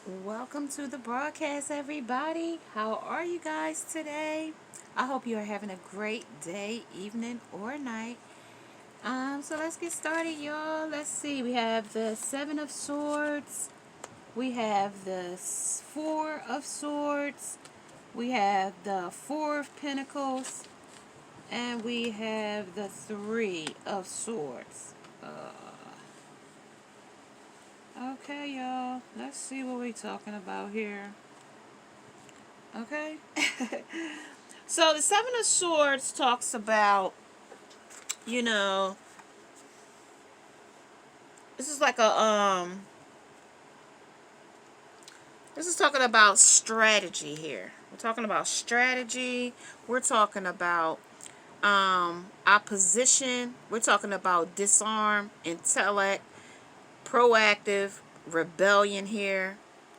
Welcome to the broadcast, everybody. How are you guys today? I hope you are having a great day, evening, or night. So let's get started, y'all. Let's see. We have the Seven of Swords. We have the Four of Swords. We have the Four of Pentacles. And we have the Three of Swords. Okay, y'all. Let's see what we're talking about here. Okay. So the Seven of Swords talks about, you know, this is like this is talking about strategy here. We're talking about strategy. We're talking about opposition. We're talking about disarm, intellect, proactive, rebellion here.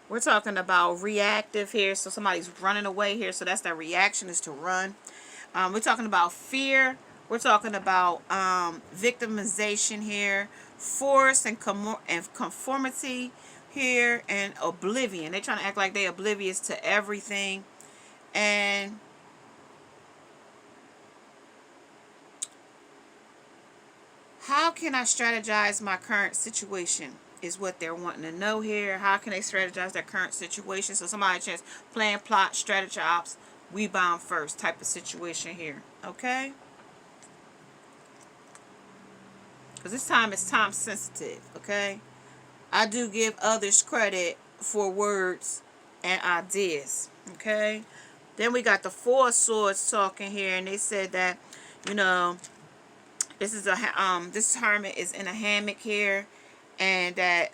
We're talking about reactive here. So somebody's running away here. So that's their reaction, is to run. We're talking about fear. We're talking about victimization here, force and conformity here, and oblivion. They're trying to act like they're oblivious to everything. And how can I strategize my current situation is what they're wanting to know here. How can they strategize their current situation? So somebody just plan, plot, strategy ops, we bomb first type of situation here. Okay? Because this time is time sensitive. Okay? I do give others credit for words and ideas. Okay? Then we got the Four of Swords talking here, and they said that, you know, this hermit is in a hammock here, and that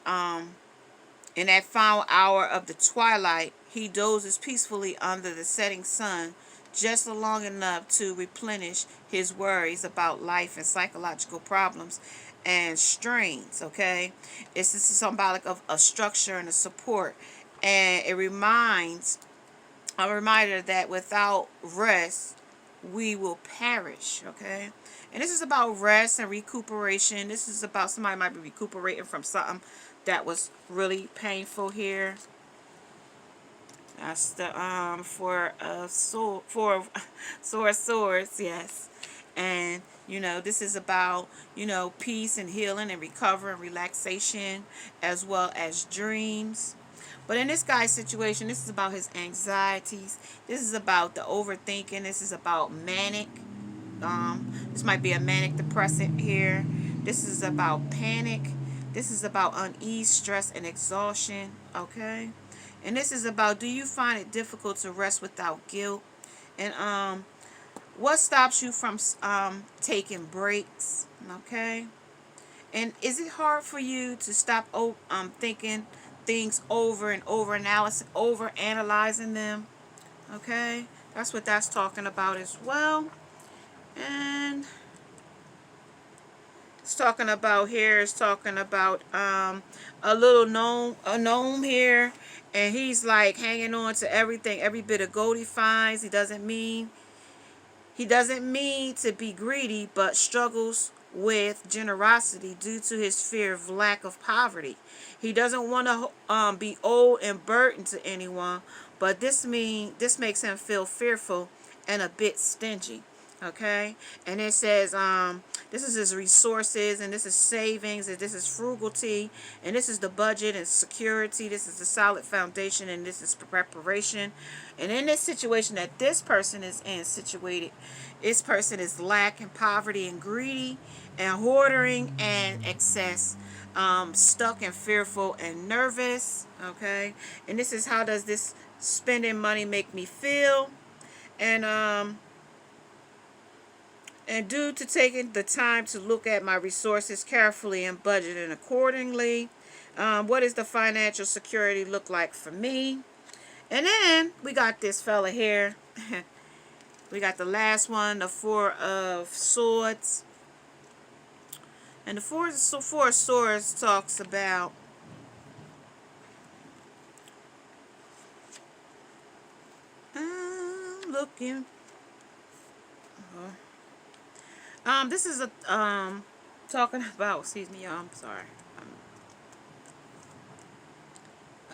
in that final hour of the twilight, he dozes peacefully under the setting sun, just long enough to replenish his worries about life and psychological problems and strains. Okay, this is symbolic of a structure and a support, and it reminds a reminder that without rest we will perish. Okay, and this is about rest and recuperation. This is about somebody might be recuperating from something that was really painful here. That's the for swords, yes. And this is about peace and healing and recovery and relaxation, as well as dreams. But in this guy's situation, this is about his anxieties. This is about the overthinking. This is about manic. This might be a manic depressant here. This is about panic. This is about unease, stress, and exhaustion. Okay, and this is about, do you find it difficult to rest without guilt? And what stops you from taking breaks? Okay, and is it hard for you to stop thinking things over and over analyzing them? Okay, that's what that's talking about as well. And it's talking about here, it's talking about a little gnome here, and he's like hanging on to everything, every bit of gold he finds. He doesn't mean to be greedy, but struggles with generosity due to his fear of lack of poverty. He doesn't want to be old and burdened to anyone, but this makes him feel fearful and a bit stingy. Okay, and it says this is his resources, and this is savings, and this is frugality, and this is the budget and security. This is the solid foundation, and this is preparation. And in this situation that this person is in situated, this person is lacking poverty and greedy and hoarding and excess, stuck and fearful and nervous. Okay, and this is, how does this spending money make me feel? And due to taking the time to look at my resources carefully and budgeting accordingly, what does the financial security look like for me? And then we got this fella here. We got the last one, the Four of Swords. And the Four of Swords talks about looking. This is a talking about. Excuse me, y'all. I'm sorry.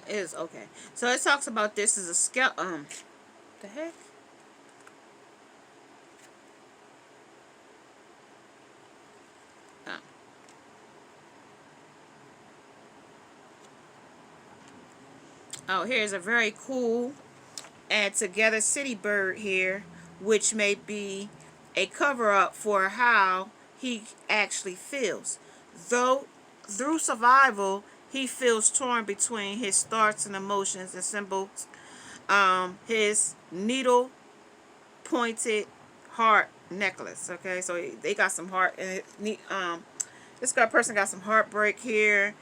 Is okay. So it talks about this as a scale. The heck. Oh. Oh, here's a very cool and together city bird here, which may be a cover up for how he actually feels. Though through survival, he feels torn between his thoughts and emotions and symbols. His needle pointed heart necklace. Okay, so they got some heart and this person got some heartbreak here,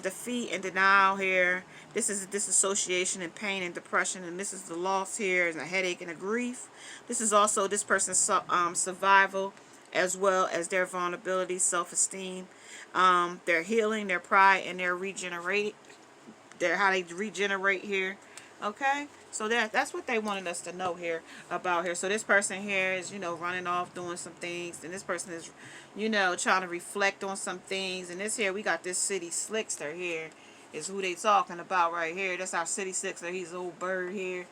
defeat and denial here. This is disassociation and pain and depression, and this is the loss here and a headache and a grief. This is also this person's survival, as well as their vulnerability, self-esteem, their healing, their pride, and their regenerate. Their how they regenerate here. Okay, so that's what they wanted us to know here about here. So this person here is, running off doing some things, and this person is, trying to reflect on some things. And this here, we got this city slickster here, is who they talking about right here. That's our city slickster. He's an old bird here,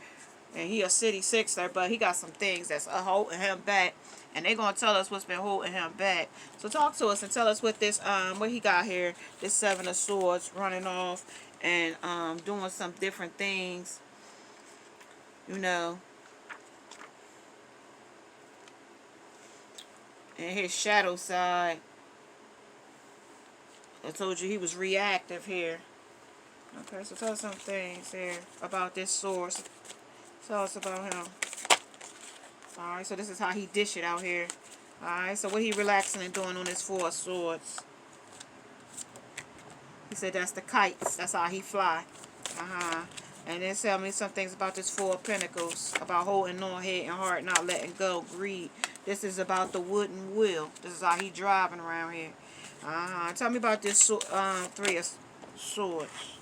and he a city slickster, but he got some things that's holding him back. And they gonna tell us what's been holding him back. So talk to us and tell us what this what he got here. This Seven of Swords running off and doing some different things. And his shadow side. I told you he was reactive here. Okay, so tell us some things here about this sword. Tell us about him. Alright, so this is how he dish it out here. Alright, so what he relaxing and doing on his Four of Swords. He said that's the kites. That's how he fly. And then tell me some things about this Four of Pentacles. About holding on head and heart, not letting go, greed. This is about the wooden wheel. This is how he driving around here. Tell me about this Three of Swords.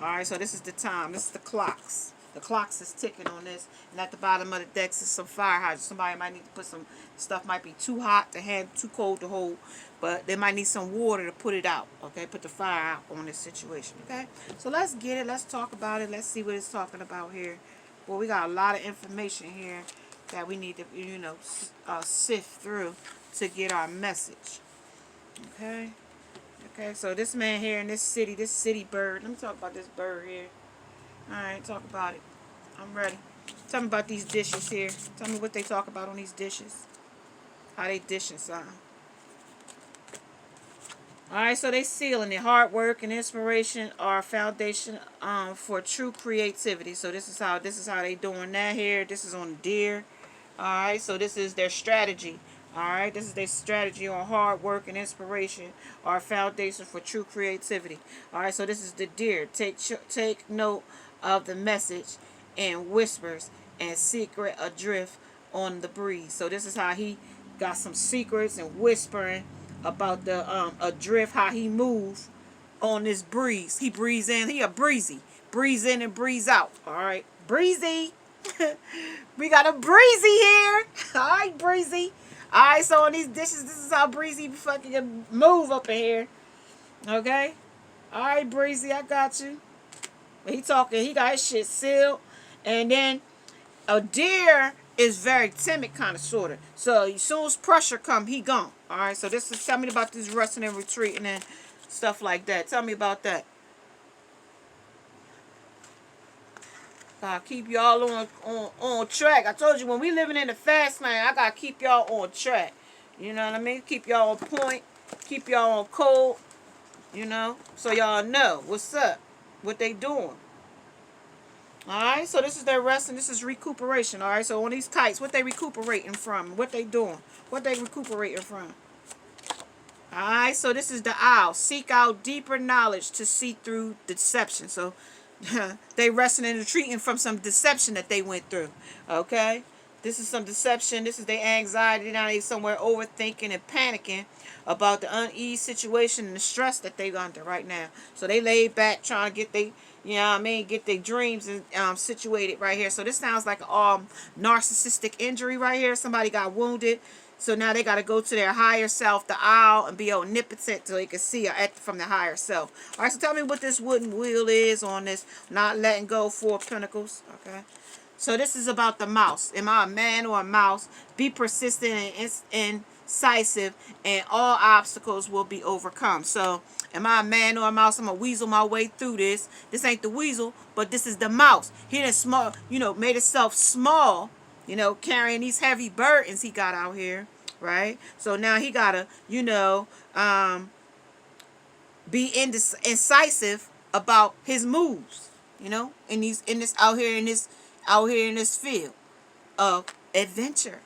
Alright, so this is the time. This is the clocks. The clocks is ticking on this. And at the bottom of the decks is some fire hydrants. Somebody might need to put some stuff. Might be too hot to handle, too cold to hold. But they might need some water to put it out. Okay, put the fire out on this situation. Okay, so let's get it. Let's talk about it. Let's see what it's talking about here. Well, we got a lot of information here that we need to, sift through to get our message. Okay. Okay, so this man here in this city bird. Let me talk about this bird here. Alright, talk about it. I'm ready. Tell me about these dishes here. Tell me what they talk about on these dishes. How they dishing something. Alright, so they sealing it. Hard work and inspiration are a foundation for true creativity. So this is how they doing that here. This is on deer. Alright, so this is their strategy. Alright, this is their strategy on hard work and inspiration are a foundation for true creativity. Alright, so this is the deer. Take note of the message and whispers and secret adrift on the breeze. So this is how he got some secrets and whispering about the adrift, how he move on this breeze. He breeze in, he a breezy. Breeze in and breeze out. Alright, breezy. We got a breezy here. Alright, breezy. Alright, so on these dishes, this is how breezy fucking move up in here. Okay? Alright, breezy, I got you. He talking, he got his shit sealed. And then a deer is very timid kind of sort of. So as soon as pressure come, he gone. Alright, so this is, tell me about this resting and retreating and stuff like that. Tell me about that. Gotta keep y'all on track. I told you when we living in the fast lane, I gotta keep y'all on track. You know what I mean? Keep y'all on point. Keep y'all on code. So y'all know what's up. What they doing. Alright, so this is their rest and this is recuperation. Alright, so on these kites, what they recuperating from? What they doing? What they recuperating from? Alright, so this is the owl. Seek out deeper knowledge to see through deception. So they resting and retreating from some deception that they went through. Okay? This is some deception. This is their anxiety. Now they somewhere overthinking and panicking about the unease situation and the stress that they under right now. So they laid back trying to get get their dreams situated right here. So this sounds like a narcissistic injury right here. Somebody got wounded. So now they got to go to their higher self, the owl, and be omnipotent so they can see from the higher self. All right, so tell me what this wooden wheel is on this not letting go 4 of Pentacles. Okay. So this is about the mouse. Am I a man or a mouse? Be persistent and incisive, and all obstacles will be overcome. So am I a man or a mouse? I'm going to weasel my way through this. This ain't the weasel, but this is the mouse. He done small, made himself small, carrying these heavy burdens he got out here, right? So now he got to, be incisive about his moves, out here in this field of adventure.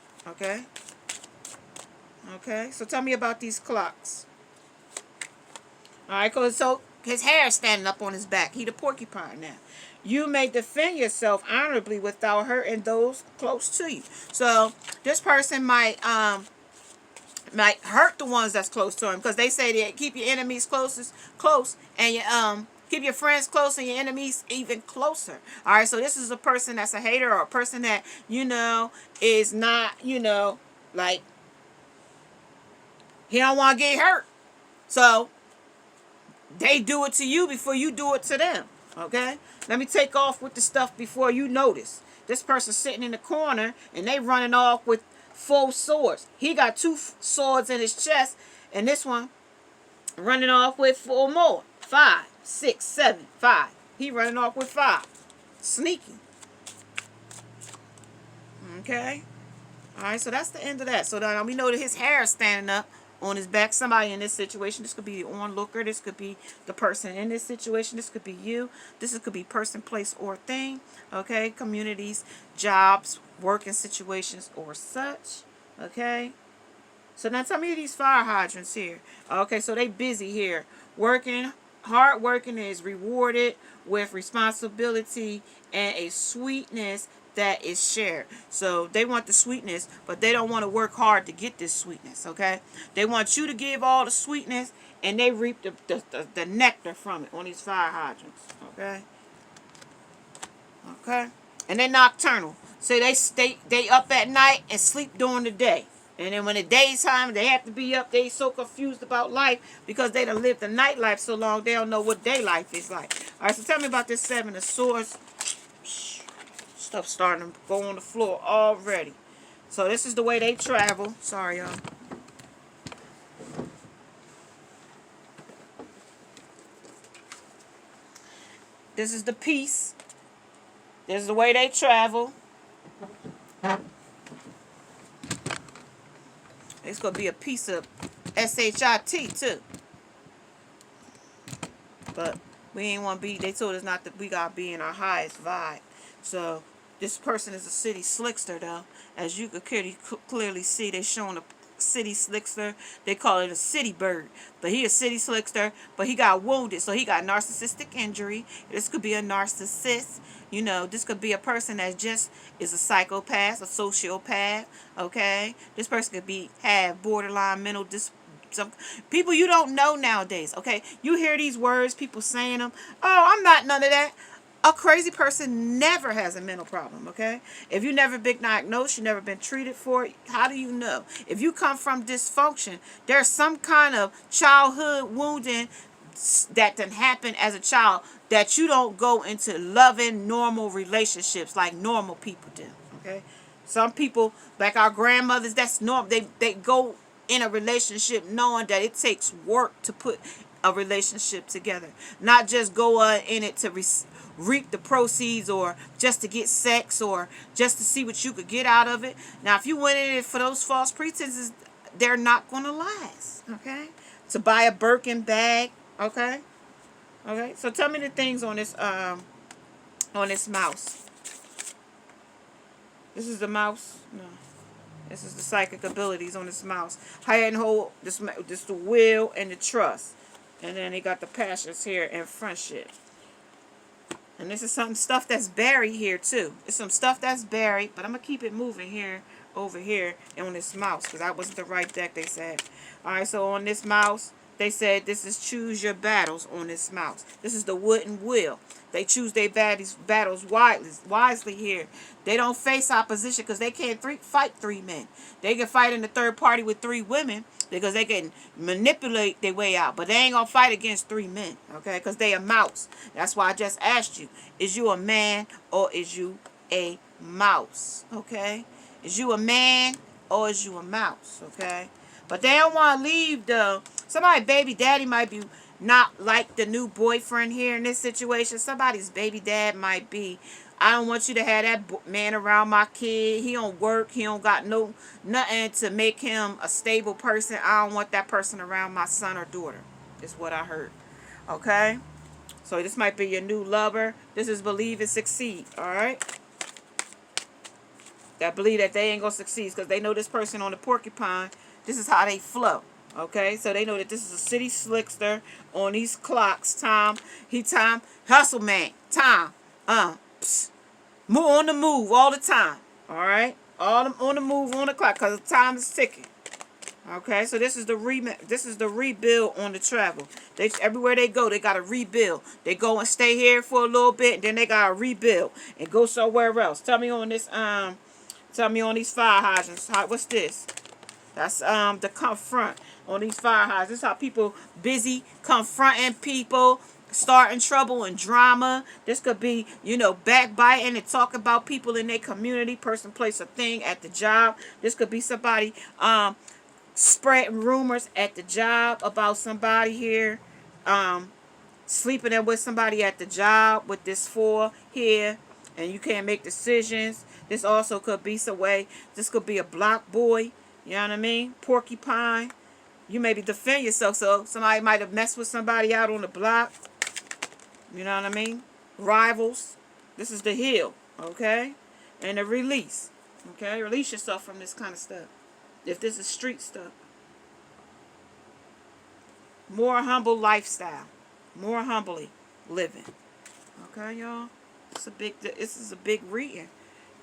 Okay, so tell me about these clocks. All right, so his hair is standing up on his back. He the porcupine now. You may defend yourself honorably without hurting those close to you. So this person might hurt the ones that's close to him, because they say that keep your enemies close, and keep your friends close and your enemies even closer. All right, so this is a person that's a hater, or a person that is not like, he don't want to get hurt. So they do it to you before you do it to them. Okay? Let me take off with the stuff before you notice. This person sitting in the corner and they running off with 4 swords. He got 2 swords in his chest, and this one running off with 4 more. 5, 6, 7, 5. He running off with 5. Sneaky. Okay? All right, so that's the end of that. So now we know that his hair is standing up on his back. Somebody in this situation. This could be the onlooker. This could be the person in this situation. This could be you. This could be person, place, or thing. Okay? Communities, jobs, working situations, or such. Okay? So now tell me these fire hydrants here. Okay, so they busy here. Working. Hard working is rewarded with responsibility and a sweetness that is shared. So they want the sweetness, but they don't want to work hard to get this sweetness. Okay, they want you to give all the sweetness, and they reap the nectar from it on these fire hydrants. Okay, and they're nocturnal, so they up at night and sleep during the day. And then when the daytime, they have to be up. They so confused about life because they done lived the nightlife so long, they don't know what day life is like. All right, so tell me about this 7 of Swords. Stuff starting to go on the floor already. So this is the way they travel. Sorry, y'all. This is the peace. This is the way they travel. It's going to be a piece of SHIT too. But we ain't want to be, they told us not that we got to be in our highest vibe. So this person is a city slickster though. As you could clearly see, they showing a city slickster. They call it a city bird. But he a city slickster, but he got wounded. So he got narcissistic injury. This could be a narcissist. This could be a person that just is a psychopath, a sociopath. Okay? This person could have borderline mental some people you don't know nowadays. Okay? You hear these words, people saying them. Oh, I'm not none of that. A crazy person never has a mental problem, okay? If you never been diagnosed, you never been treated for it, how do you know? If you come from dysfunction, there's some kind of childhood wounding that done happen as a child that you don't go into loving, normal relationships like normal people do, okay? Some people, like our grandmothers, that's normal. They go in a relationship knowing that it takes work to put a relationship together. Not just go in it to reap the proceeds, or just to get sex, or just to see what you could get out of it. Now, if you went in it for those false pretenses, they're not going to last, okay? To buy a Birkin bag, okay? Okay, so tell me the things on this mouse. This is the mouse? No. This is the psychic abilities on this mouse. Higher and hold, this the will and the trust. And then they got the passions here and friendship. And this is some stuff that's buried here too. It's some stuff that's buried, but I'm going to keep it moving here, over here, and on this mouse, because that wasn't the right deck, they said. Alright, so on this mouse, They said this is choose your battles on this mouse. This is the wooden wheel. They choose their battles wisely here. They don't face opposition because they can't fight 3 men. They can fight in the third party with 3 women because they can manipulate their way out. But they ain't going to fight against 3 men, okay, because they a mouse. That's why I just asked you, is you a man or is you a mouse, okay? Is you a man or is you a mouse, okay? But they don't want to leave the... Somebody baby daddy might be not like the new boyfriend here in this situation. Somebody's baby dad might be, I don't want you to have that man around my kid. He don't work. He don't got nothing to make him a stable person. I don't want that person around my son or daughter. Is what I heard. Okay? So this might be your new lover. This is believe and succeed. Alright? That believe that they ain't going to succeed because they know this person on the porcupine. This is how they flow. Okay, so they know that this is a city slickster on these clocks. Time, hustle man, time, move on the move all the time. All right, on the move on the clock because the time is ticking. Okay, so this is the rebuild on the travel. Everywhere they go, they gotta rebuild. They go and stay here for a little bit, and then they gotta rebuild and go somewhere else. Tell me on this tell me on these fire hydrants. What's this? That's the confront on these fire hydrants. This is how people busy confronting people, starting trouble and drama. This could be, backbiting and talk about people in their community, person, place, or thing at the job. This could be somebody spreading rumors at the job about somebody here, sleeping there with somebody at the job with this 4 here, and you can't make decisions. This also could be this could be a block boy. You know what I mean? Porcupine. You maybe defend yourself. So somebody might have messed with somebody out on the block. You know what I mean? Rivals. This is the heal. Okay? And the release. Okay? Release yourself from this kind of stuff. If this is street stuff. More humble lifestyle. More humbly living. Okay, y'all? This is a big reading.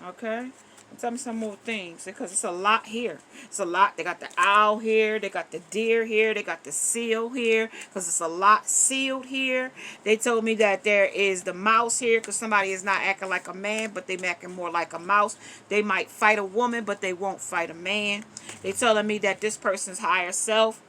Okay? Tell me some more things because it's a lot here. It's a lot. They got the owl here. They got the deer here. They got the seal here because it's a lot sealed here. They told me that there is the mouse here because somebody is not acting like a man, but they acting more like a mouse. They might fight a woman, but they won't fight a man. They telling me that this person's higher self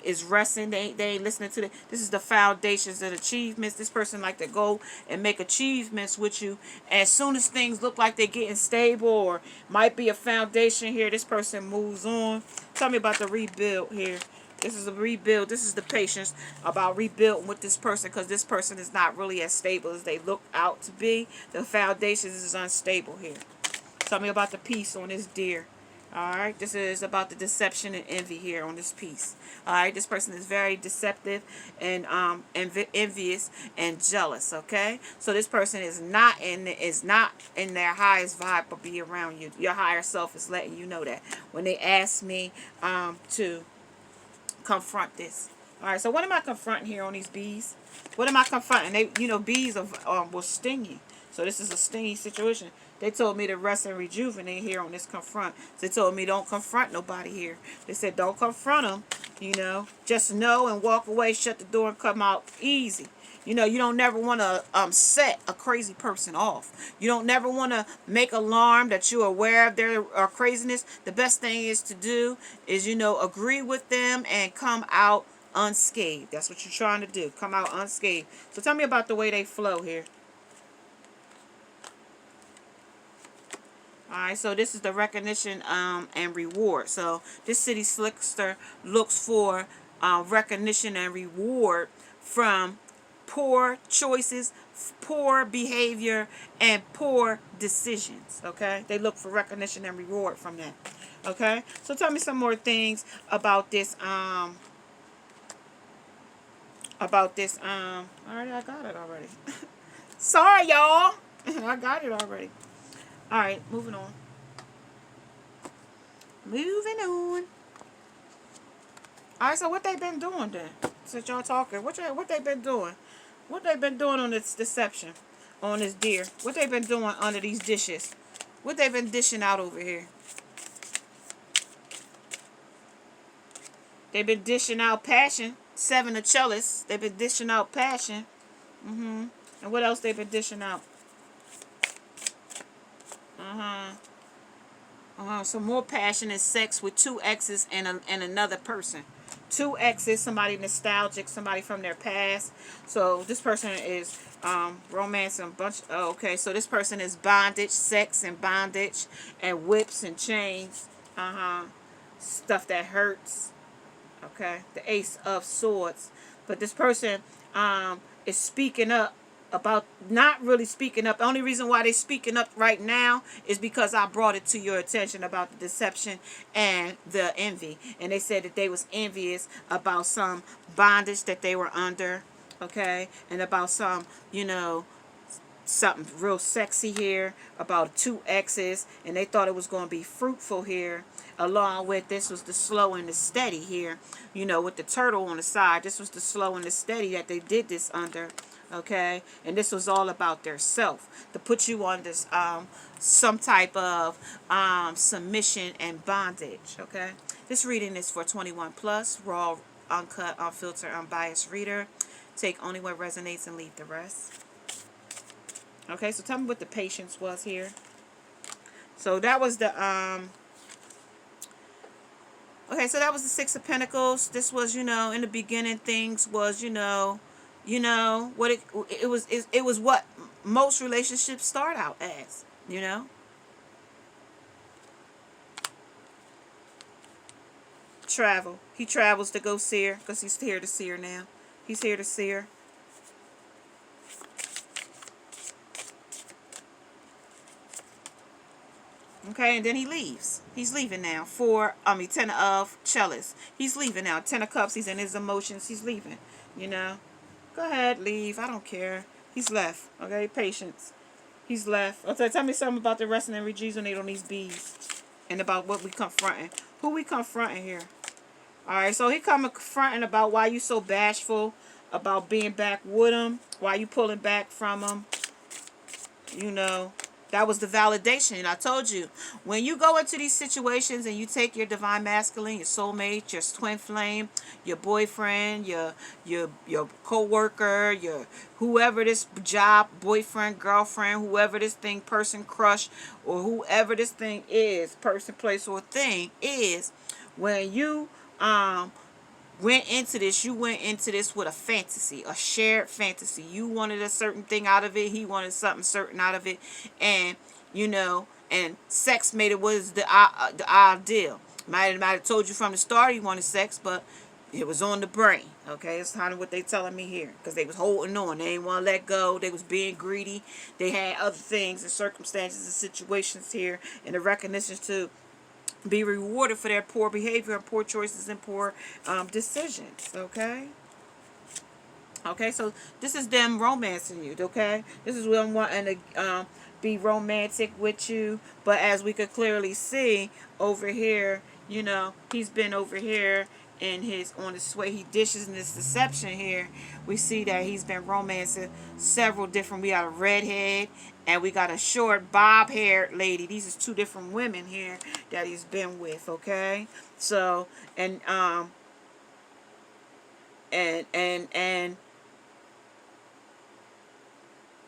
is resting. They ain't listening to this is the foundations and achievements. This person like to go and make achievements with you. As soon as things look like they're getting stable or might be a foundation here, this person moves on. Tell me about the rebuild here. This is a rebuild. This is the patience about rebuilding with this person because this person is not really as stable as they look out to be. The foundations is unstable here. Tell me about the peace on this deer. Alright, this is about the deception and envy here on this piece. Alright, this person is very deceptive and envious and jealous, okay? So this person is not in their highest vibe but be around you. Your higher self is letting you know that. When they ask me to confront this. Alright, so what am I confronting here on these bees? What am I confronting? Bees will sting you. So this is a stingy situation. They told me to rest and rejuvenate here on this confront. They told me don't confront nobody here. They said don't confront them, Just know and walk away, shut the door, and come out easy. You don't never want to set a crazy person off. You don't never want to make alarm that you're aware of their craziness. The best thing is to do is, agree with them and come out unscathed. That's what you're trying to do. Come out unscathed. So tell me about the way they flow here. Alright, so this is the recognition and reward. So this city slickster looks for recognition and reward from poor choices, poor behavior, and poor decisions. Okay? They look for recognition and reward from that. Okay? So tell me some more things about this alright, I got it already. Sorry, y'all. I got it already. Alright, moving on. Alright, so what they been doing then? Since y'all talking, what they been doing? What they been doing on this deception? On this deer? What they been doing under these dishes? What they been dishing out over here? They've been dishing out passion. 7 of chalice. They've been dishing out passion. And what else they've been dishing out? Some more passion and sex with 2 exes and another person. 2 exes, somebody nostalgic, somebody from their past. So this person is romancing a bunch. Oh, okay, so this person is bondage, sex and bondage, and whips and chains. Stuff that hurts. Okay, the Ace of Swords. But this person is speaking up about, not really speaking up. The only reason why they're speaking up right now is because I brought it to your attention about the deception and the envy. And they said that they was envious about some bondage that they were under, okay? And about some, something real sexy here about 2 exes, and they thought it was going to be fruitful here, along with this was the slow and the steady here, with the turtle on the side. This was the slow and the steady that they did this under, okay? And this was all about their self, to put you on this some type of submission and bondage, okay? This reading is for 21 plus, raw, uncut, unfiltered, unbiased reader. Take only what resonates and leave the rest. Okay, so tell me what the patience was here. So that was the okay, so that was the 6 of Pentacles. This was, in the beginning, things was, what it was what most relationships start out as, Travel. He travels to go see her because he's here to see her now. He's here to see her. Okay, and then he leaves. He's leaving now. 10 of chalice. He's leaving now. 10 of cups. He's in his emotions. He's leaving. Go ahead, leave. I don't care. He's left. Okay, patience. He's left. Okay, tell me something about the resting and rejuvenate on these bees, and about what we confronting. Who we confronting here? All right, so he confronting about why you so bashful about being back with him. Why you pulling back from him? That was the validation. I told you, when you go into these situations and you take your divine masculine, your soulmate, your twin flame, your boyfriend, your co-worker, your whoever this job, boyfriend, girlfriend, whoever this thing, person, crush, or whoever this thing is, person, place, or thing is, when you you went into this with a fantasy, a shared fantasy. You wanted a certain thing out of it. He wanted something certain out of it. And, and sex made it was the ideal. Might have told you from the start he wanted sex, but it was on the brain. Okay, it's kind of what they telling me here. Because they was holding on. They didn't want to let go. They was being greedy. They had other things and circumstances and situations here. And the recognition to be rewarded for their poor behavior and poor choices and poor decisions. Okay, so this is them romancing you. Okay, this is them wanting to be romantic with you, but as we could clearly see over here, he's been over here in on his way. He dishes in this deception here. We see that he's been romancing several different. We got a redhead and we got a short bob-haired lady. These is 2 different women here that he's been with. Okay, so and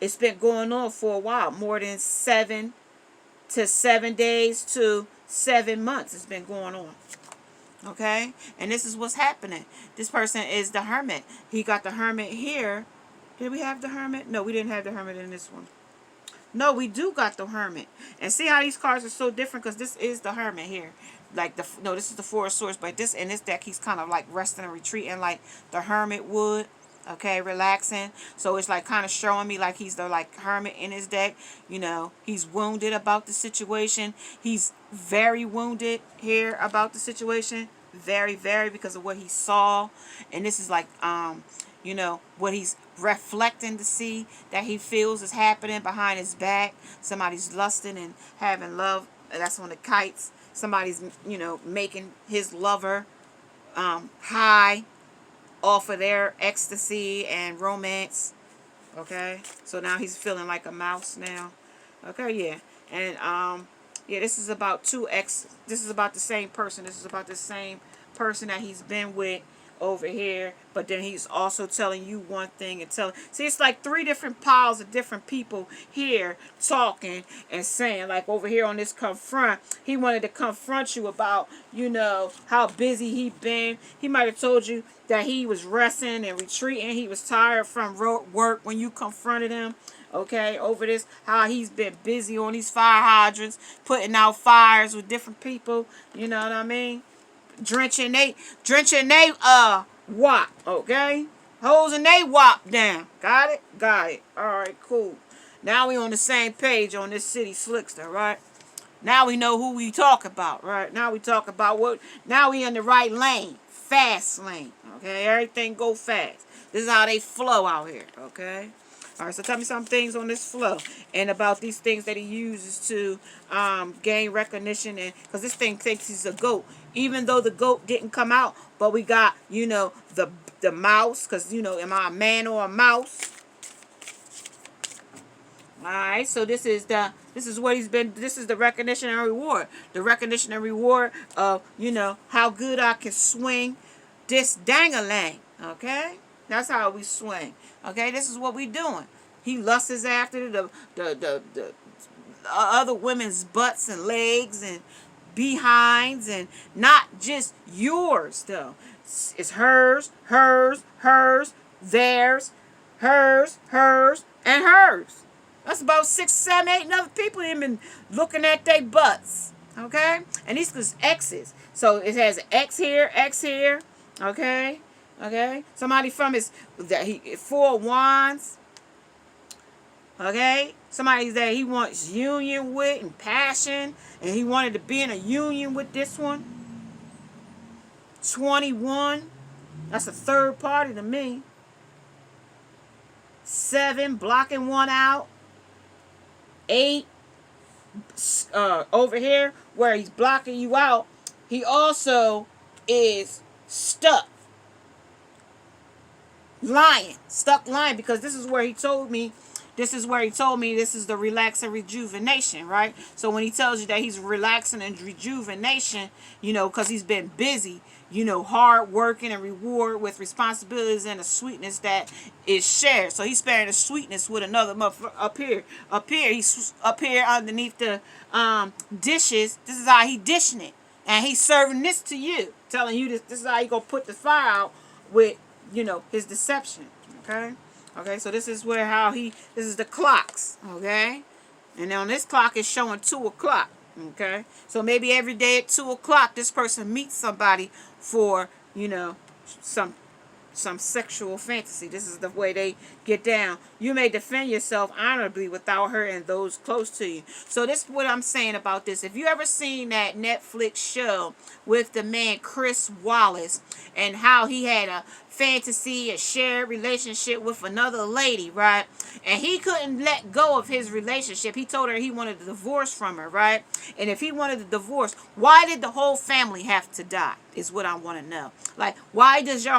it's been going on for a while, more than 7 days to 7 months. It's been going on. Okay, and this is what's happening. This person is the hermit. He got the hermit here. Did we have the hermit? No, we didn't have the hermit in this one. No, we do got the hermit. And see how these cards are so different, because this is the hermit here. Like this is the 4 of swords, but this in this deck he's kind of like resting and retreating like the hermit would. Okay, relaxing. So it's like kind of showing me like he's the like hermit in his deck. He's wounded about the situation. He's very wounded here about the situation. Very, very, because of what he saw. And this is like what he's reflecting to see that he feels is happening behind his back. Somebody's lusting and having love. That's on the kites. Somebody's making his lover high off of their ecstasy and romance. Okay, so now he's feeling like a mouse now. Okay, yeah. And this is about 2 ex. This is about the same person. This is about the same person that he's been with over here, but then he's also telling you one thing and telling. See, it's like three different piles of different people here talking and saying. Like over here on this confront, he wanted to confront you about, you know, how busy he been. He might have told you that he was resting and retreating. He was tired from work when you confronted him. Okay, over this, how he's been busy on these fire hydrants, putting out fires with different people. You know what I mean? Drenching they wop, okay? Hosing they wop down. Got it? Got it. Alright, cool. Now we on the same page on this city slickster, right? Now we know who we talk about, right? Now we talk about what, now we in the right lane. Fast lane. Okay? Everything go fast. This is how they flow out here, okay? Alright, so tell me some things on this flow and about these things that he uses to gain recognition, and because this thing thinks he's a goat, even though the goat didn't come out, but we got, you know, the mouse, because, you know, am I a man or a mouse? Alright, so this is what he's been, this is the recognition and reward. The recognition and reward of, you know, how good I can swing this dang-a-lang, okay? That's how we swing. Okay, this is what we doing. He lusts after the other women's butts and legs and behinds, and not just yours though. It's hers, theirs, hers, and hers. That's about 6, 7, 8 other people that been looking at their butts. Okay, and these is X's. So it has X here, okay. Okay, somebody from his 4 wands. Okay, somebody that he wants union with and passion, and he wanted to be in a union with this one. 21, that's a third party to me. 7, blocking one out. 8, over here where he's blocking you out, he also is stuck. Stuck lying, because this is where he told me this is the relax and rejuvenation, right? So when he tells you that he's relaxing and rejuvenation, you know, because he's been busy, you know, hard working and reward with responsibilities and a sweetness that is shared. So he's sparing the sweetness with another motherfucker up here. He's up here underneath the dishes. This is how he dishing it, and he's serving this to you, telling you this is how he gonna put the fire out with, you know, his deception. Okay, so this is this is the clocks, okay, and on this clock it's showing 2 o'clock. Okay, so maybe every day at 2 o'clock this person meets somebody for, you know, some sexual fantasy. This is the way they get down. You may defend yourself honorably without hurting those close to you. So this is what I'm saying about this. If you ever seen that Netflix show with the man Chris Wallace, and how he had a fantasy, a shared relationship with another lady, right? And he couldn't let go of his relationship. He told her he wanted a divorce from her, right? And if he wanted a divorce, why did the whole family have to die? Is what I want to know. Like, why does the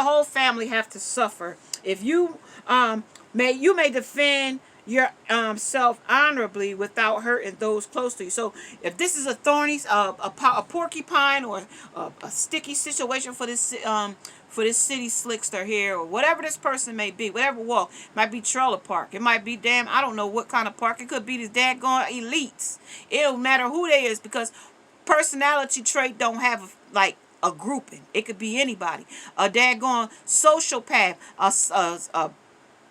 whole family have to suffer? If you may defend your self honorably without hurting those close to you. So if this is a thorny, a porcupine, or a sticky situation for this city slickster here, or whatever this person may be, whatever walk, it might be trailer park, it might be I don't know what kind of park, it could be these daggone elites. It don't matter who they is, because personality trait don't have like a grouping. It could be anybody. A daggone sociopath, a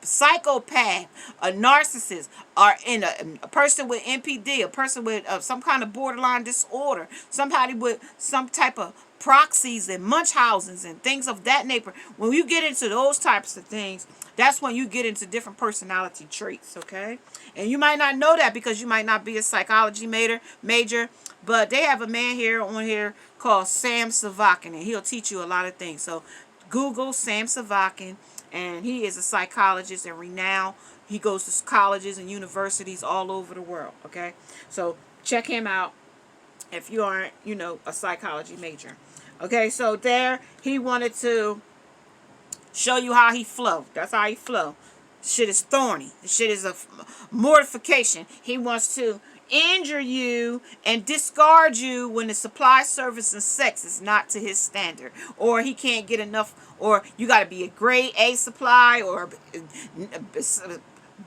psychopath, a narcissist, or in a person with NPD, a person with some kind of borderline disorder, somebody with some type of proxies and Munchausen's and things of that nature. When you get into those types of things, that's when you get into different personality traits, okay? And you might not know that because you might not be a psychology major, but they have a man on here called Sam Savakin, and he'll teach you a lot of things. So Google Sam Savakin, and he is a psychologist and renowned. He goes to colleges and universities all over the world, okay? So check him out if you aren't, you know, a psychology major. Okay, so there he wanted to show you how he flow. That's how he flow. Shit is thorny. Shit is a mortification. He wants to injure you and discard you when the supply, service, and sex is not to his standard, or he can't get enough, or you got to be a grade A supply, or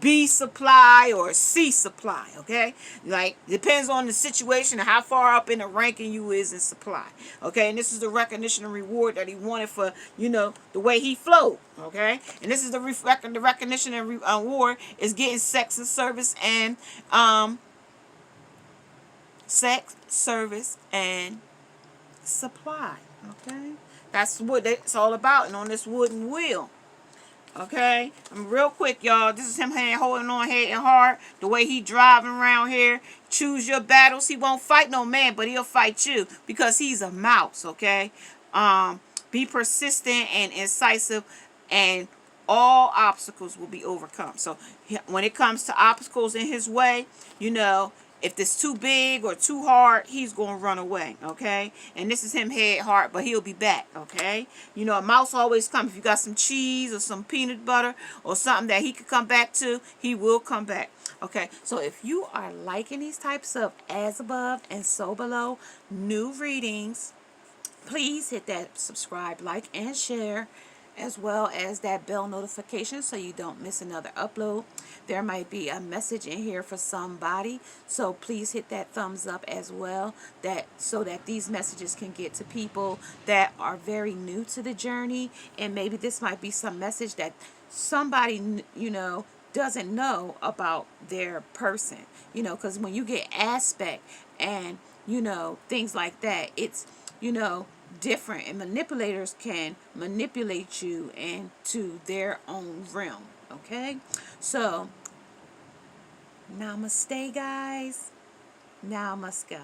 B supply, or C supply, okay? Like, depends on the situation and how far up in the ranking you is in supply, okay? And this is the recognition and reward that he wanted for, the way he flowed, okay? And this is the recognition and reward is getting sex and service and, sex, service, and supply, okay? That's what it's all about, and on this wooden wheel. Okay, real quick, y'all. This is him holding on head and hard. The way he driving around here. Choose your battles. He won't fight no man, but he'll fight you because he's a mouse. Okay. Be persistent and incisive, and all obstacles will be overcome. So when it comes to obstacles in his way, if it's too big or too hard, he's going to run away, okay? And this is him head hard, but he'll be back, okay? A mouse always comes. If you got some cheese or some peanut butter or something that he could come back to, he will come back, okay? So if you are liking these types of as above and so below new readings, please hit that subscribe, like, and share, as well as that bell notification so you don't miss another upload. There might be a message in here for somebody, so please hit that thumbs up as well, so that these messages can get to people that are very new to the journey, and maybe this might be some message that somebody doesn't know about their person, because when you get aspect and things like that, it's different, and manipulators can manipulate you into their own realm, okay? So namaste, guys. Now I must go.